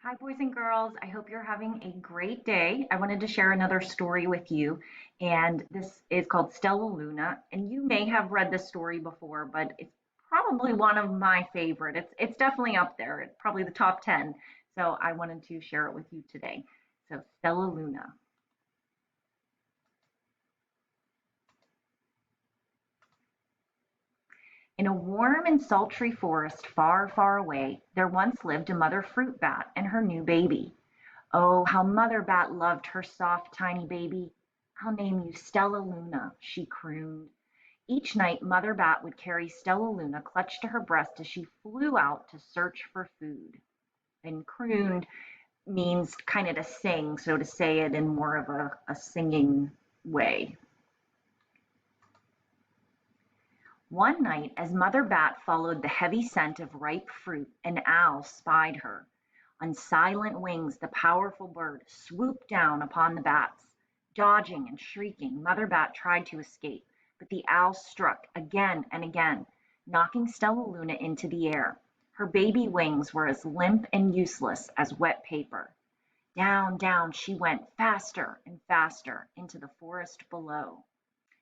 Hi, boys and girls. I hope you're having a great day. I wanted to share another story with you, and this is called Stella Luna. And you may have read this story before, but it's probably one of my favorite. It's definitely up there. It's probably the top 10. So I wanted to share it with you today. So Stella Luna. In a warm and sultry forest far, far away, there once lived a mother fruit bat and her new baby. Oh, how Mother Bat loved her soft, tiny baby. "I'll name you Stella Luna," she crooned. Each night Mother Bat would carry Stella Luna clutched to her breast as she flew out to search for food. And crooned means kind of to sing, so to say it in more of a singing way. One night, as Mother Bat followed the heavy scent of ripe fruit, an owl spied her. On silent wings the powerful bird swooped down upon the bats. Dodging and shrieking, Mother Bat tried to escape, but the owl struck again and again, knocking Stella Luna into the air. Her baby wings were as limp and useless as wet paper. Down, down she went, faster and faster, into the forest below.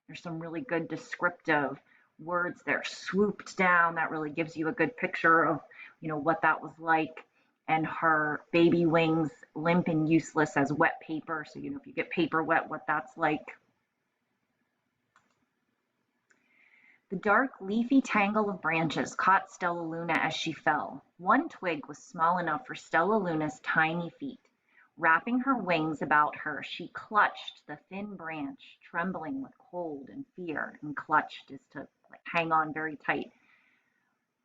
There's some really good descriptive words there. Swooped down, that really gives you a good picture of, what that was like. And her baby wings, limp and useless as wet paper. So, if you get paper wet, what that's like. The dark, leafy tangle of branches caught Stella Luna as she fell. One twig was small enough for Stella Luna's tiny feet. Wrapping her wings about her, she clutched the thin branch, trembling with cold and fear, and clutched as to hang on very tight.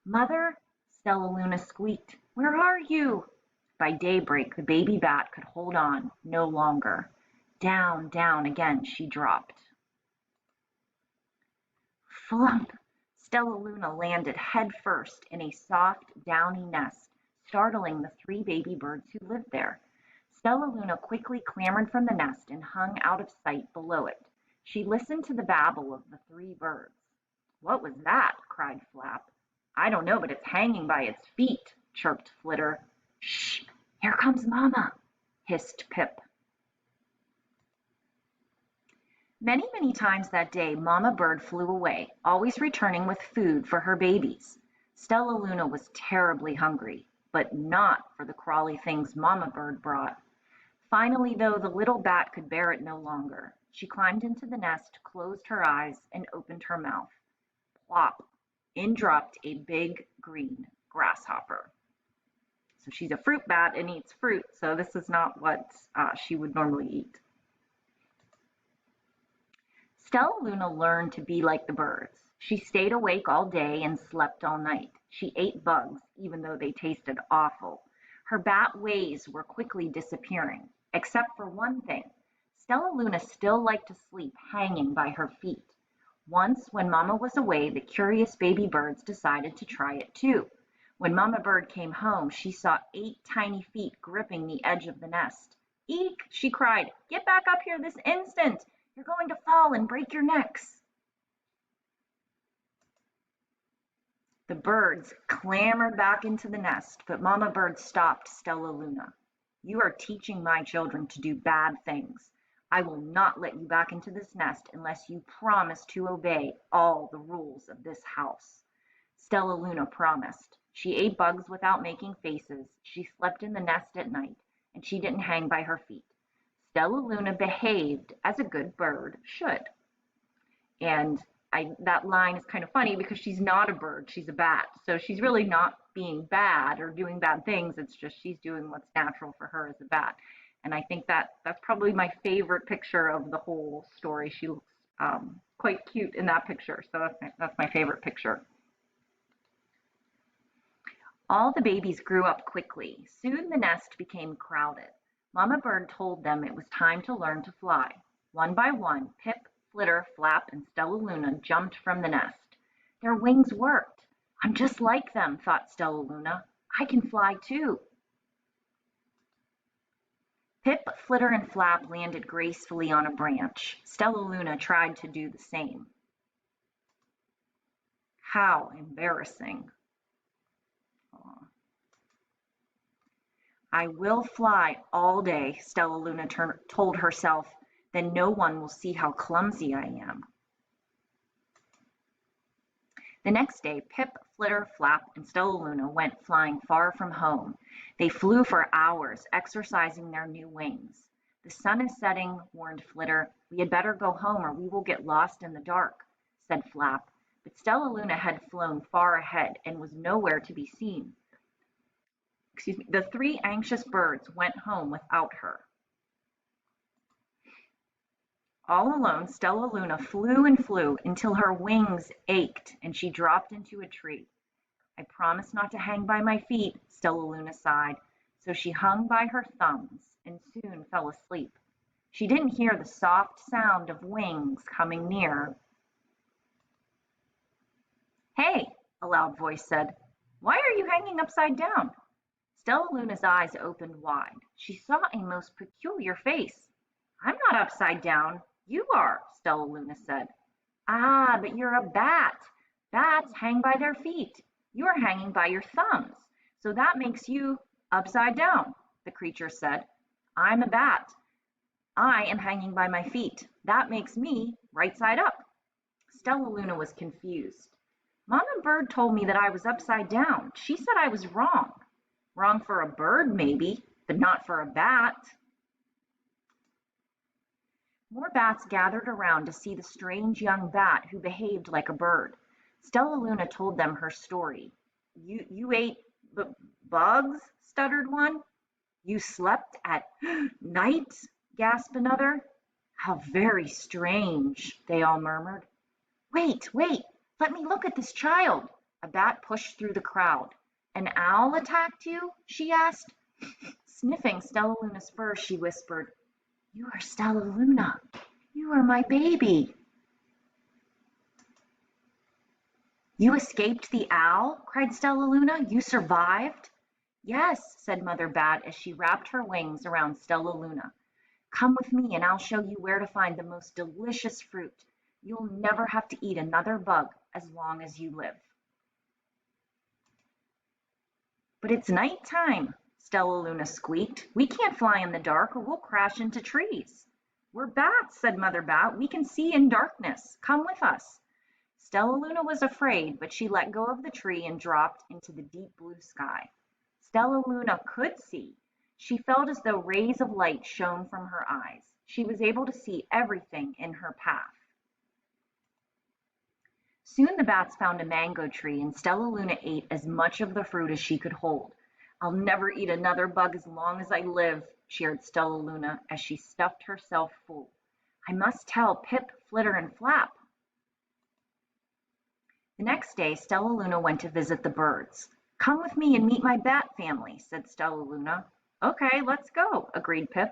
"Mother," Stella Luna squeaked, "where are you?" By daybreak the baby bat could hold on no longer. Down, down again she dropped. Flump! Stella Luna landed head first in a soft, downy nest, startling the three baby birds who lived there. Stella Luna quickly clambered from the nest and hung out of sight below it. She listened to the babble of the three birds. "What was that?" cried Flap. "I don't know, but it's hanging by its feet," chirped Flitter. "Shh! Here comes Mama!" hissed Pip. Many, many times that day Mama Bird flew away, always returning with food for her babies. Stella Luna was terribly hungry, but not for the crawly things Mama Bird brought. Finally, though, the little bat could bear it no longer. She climbed into the nest, closed her eyes, and opened her mouth. Plop! In dropped a big green grasshopper. So she's a fruit bat and eats fruit, so this is not what she would normally eat. Stella Luna learned to be like the birds. She stayed awake all day and slept all night. She ate bugs, even though they tasted awful. Her bat ways were quickly disappearing, except for one thing. Stella Luna still liked to sleep hanging by her feet. Once, when Mama was away, the curious baby birds decided to try it too. When Mama Bird came home, she saw 8 tiny feet gripping the edge of the nest. "Eek!" she cried. "Get back up here this instant! You're going to fall and break your necks." The birds clambered back into the nest, but Mama Bird stopped Stella Luna. "You are teaching my children to do bad things. I will not let you back into this nest unless you promise to obey all the rules of this house." Stella Luna promised. She ate bugs without making faces, she slept in the nest at night, and she didn't hang by her feet. Stella Luna behaved as a good bird should. And that line is kind of funny because she's not a bird, she's a bat. So she's really not being bad or doing bad things. It's just she's doing what's natural for her as a bat. And I think that's probably my favorite picture of the whole story. She looks quite cute in that picture. So that's my favorite picture. All the babies grew up quickly. Soon the nest became crowded. Mama Bird told them it was time to learn to fly. One by one, Pip, Flitter, Flap, and Stella Luna jumped from the nest. Their wings worked. "I'm just like them," thought Stella Luna. "I can fly too." Pip, Flitter, and Flap landed gracefully on a branch. Stella Luna tried to do the same. How embarrassing. Aw. I will fly all day, Stella Luna told herself. Then no one will see how clumsy I am. The next day, Pip, Flitter, Flap, and Stella Luna went flying far from home. They flew for hours, exercising their new wings. The sun is setting, warned Flitter. We had better go home or we will get lost in the dark, said Flap. But Stella Luna had flown far ahead and was nowhere to be seen. The three anxious birds went home without her. All alone, Stella Luna flew and flew until her wings ached and she dropped into a tree. I promised not to hang by my feet, Stella Luna sighed, so she hung by her thumbs and soon fell asleep. She didn't hear the soft sound of wings coming near. Hey, a loud voice said, why are you hanging upside down? Stella Luna's eyes opened wide. She saw a most peculiar face. I'm not upside down. You are, Stella Luna said. Ah, but you're a bat. Bats hang by their feet. You are hanging by your thumbs. So that makes you upside down, the creature said. I'm a bat. I am hanging by my feet. That makes me right side up. Stella Luna was confused. Mama Bird told me that I was upside down. She said I was wrong. Wrong for a bird, maybe, but not for a bat. More bats gathered around to see the strange young bat who behaved like a bird. Stella Luna told them her story. You ate bugs? Stuttered one. You slept at night? Gasped another. How very strange, they all murmured. Wait, let me look at this child. A bat pushed through the crowd. An owl attacked you? She asked. Sniffing Stella Luna's fur, she whispered, you are Stella Luna. You are my baby. You escaped the owl? Cried Stella Luna. You survived? Yes, said Mother Bat as she wrapped her wings around Stella Luna. Come with me and I'll show you where to find the most delicious fruit. You'll never have to eat another bug as long as you live. But it's nighttime, Stella Luna squeaked. We can't fly in the dark or we'll crash into trees. We're bats, said Mother Bat. We can see in darkness. Come with us. Stella Luna was afraid, but she let go of the tree and dropped into the deep blue sky. Stella Luna could see. She felt as though rays of light shone from her eyes. She was able to see everything in her path. Soon the bats found a mango tree and Stella Luna ate as much of the fruit as she could hold. I'll never eat another bug as long as I live, cheered Stella Luna as she stuffed herself full. I must tell Pip, Flitter, and Flap. The next day, Stella Luna went to visit the birds. Come with me and meet my bat family, said Stella Luna. Okay, let's go, agreed Pip.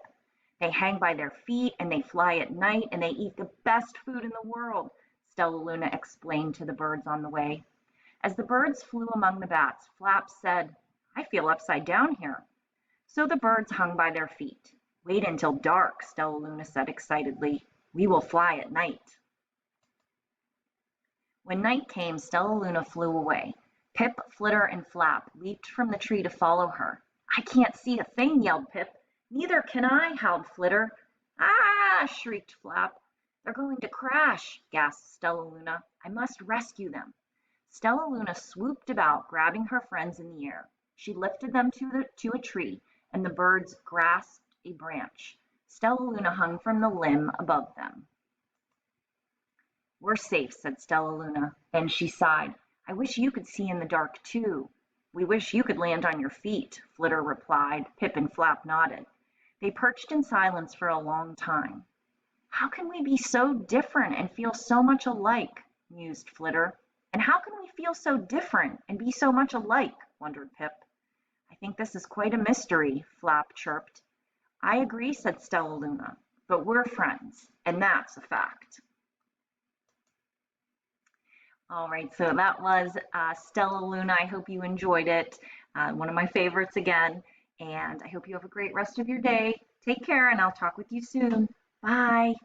They hang by their feet and they fly at night and they eat the best food in the world, Stella Luna explained to the birds on the way. As the birds flew among the bats, Flap said, I feel upside down here. So the birds hung by their feet. Wait until dark, Stella Luna said excitedly. We will fly at night. When night came, Stella Luna flew away. Pip, Flitter, and Flap leaped from the tree to follow her. I can't see a thing, yelled Pip. Neither can I, howled Flitter. Ah, shrieked Flap. They're going to crash, gasped Stella Luna. I must rescue them. Stella Luna swooped about, grabbing her friends in the air. She lifted them to a tree, and the birds grasped a branch. Stella Luna hung from the limb above them. We're safe, said Stella Luna. Then she sighed. I wish you could see in the dark, too. We wish you could land on your feet, Flitter replied. Pip and Flap nodded. They perched in silence for a long time. How can we be so different and feel so much alike? Mused Flitter. And how can we feel so different and be so much alike? Wondered Pip. I think this is quite a mystery, Flap chirped. I agree, said Stella Luna, but we're friends, and that's a fact. All right, so that was Stella Luna. I hope you enjoyed it. One of my favorites again, and I hope you have a great rest of your day. Take care, and I'll talk with you soon. Bye.